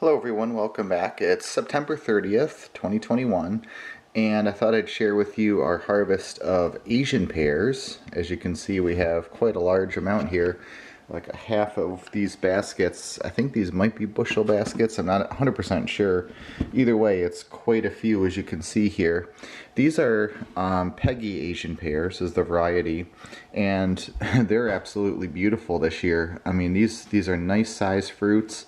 Hello everyone, welcome back. It's September 30th, 2021, and I thought I'd share with you our harvest of Asian pears. As you can see, we have quite a large amount here, like a half of these baskets. I think these might be bushel baskets, I'm not 100% sure. Either way, it's quite a few, as you can see here. These are Peggy Asian pears is the variety, and they're absolutely beautiful this year. I mean, these are nice size fruits.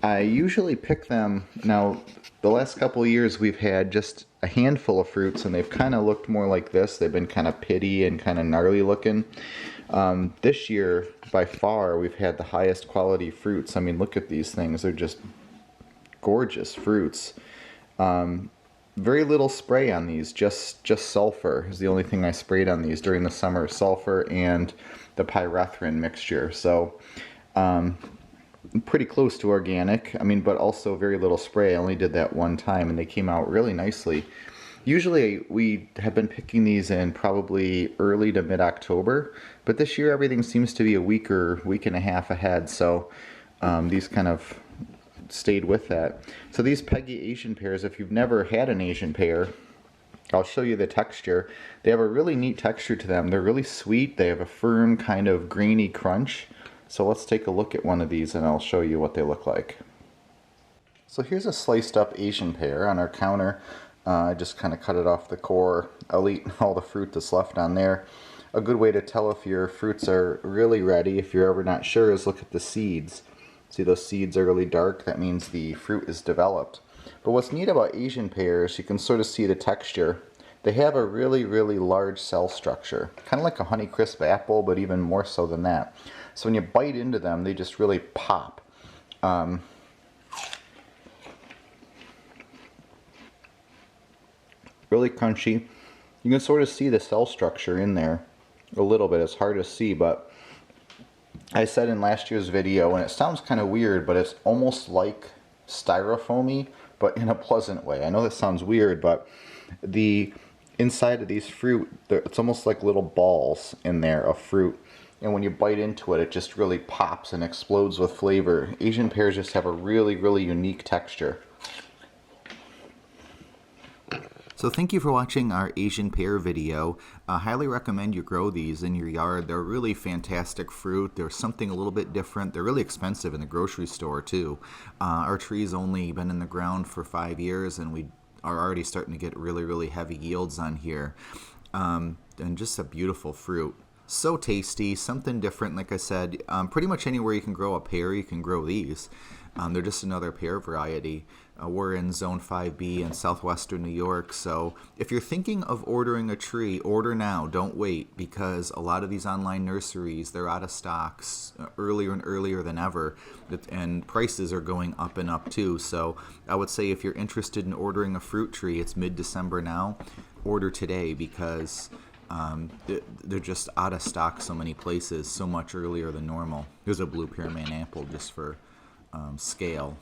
I usually pick them, now the last couple of years we've had just a handful of fruits and they've kind of looked more like this. They've been kind of pitty and kind of gnarly looking. This year, by far, we've had the highest quality fruits. I mean, look at these things. They're just gorgeous fruits. Very little spray on these, just sulfur is the only thing I sprayed on these during the summer. Sulfur and the pyrethrin mixture. So, pretty close to organic, I mean, but also very little spray. I only did that one time and they came out really nicely. Usually we have been picking these in probably early to mid-October, but this year everything seems to be a week and a half ahead, so these kind of stayed with that. So these Peggy Asian pears, if you've never had an Asian pear, I'll show you the texture. They have a really neat texture to them. They're really sweet. They have a firm kind of grainy crunch. So let's take a look at one of these and I'll show you what they look like. So here's a sliced up Asian pear on our counter. I just kind of cut it off the core. I'll eat all the fruit that's left on there. A good way to tell if your fruits are really ready, if you're ever not sure, is look at the seeds. See, those seeds are really dark. That means the fruit is developed. But what's neat about Asian pears, you can sort of see the texture. They have a really large cell structure. Kind of like a Honeycrisp apple, but even more so than that. So when you bite into them, they just really pop. Really crunchy. You can sort of see the cell structure in there a little bit. It's hard to see, but I said in last year's video, and it sounds kind of weird, but it's almost like styrofoamy, but in a pleasant way. I know that sounds weird, but the inside of these fruit, it's almost like little balls in there of fruit. And when you bite into it, it just really pops and explodes with flavor. Asian pears just have a really unique texture. So thank you for watching our Asian pear video. I highly recommend you grow these in your yard. They're really fantastic fruit. They're something a little bit different. They're really expensive in the grocery store too. Our tree's only been in the ground for 5 years and we are already starting to get really heavy yields on here. And just a beautiful fruit. So tasty, something different. Like I said, pretty much anywhere you can grow a pear, you can grow these. They're just another pear variety. We're in Zone 5B in southwestern New York, so if you're thinking of ordering a tree, order now, don't wait, because a lot of these online nurseries, they're out of stocks earlier and earlier than ever, and prices are going up and up too. So I would say if you're interested in ordering a fruit tree, it's mid-December now, order today, because they're just out of stock so many places, so much earlier than normal. Here's a blue Pearman apple just for scale.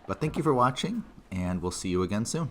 But thank you for watching, and we'll see you again soon.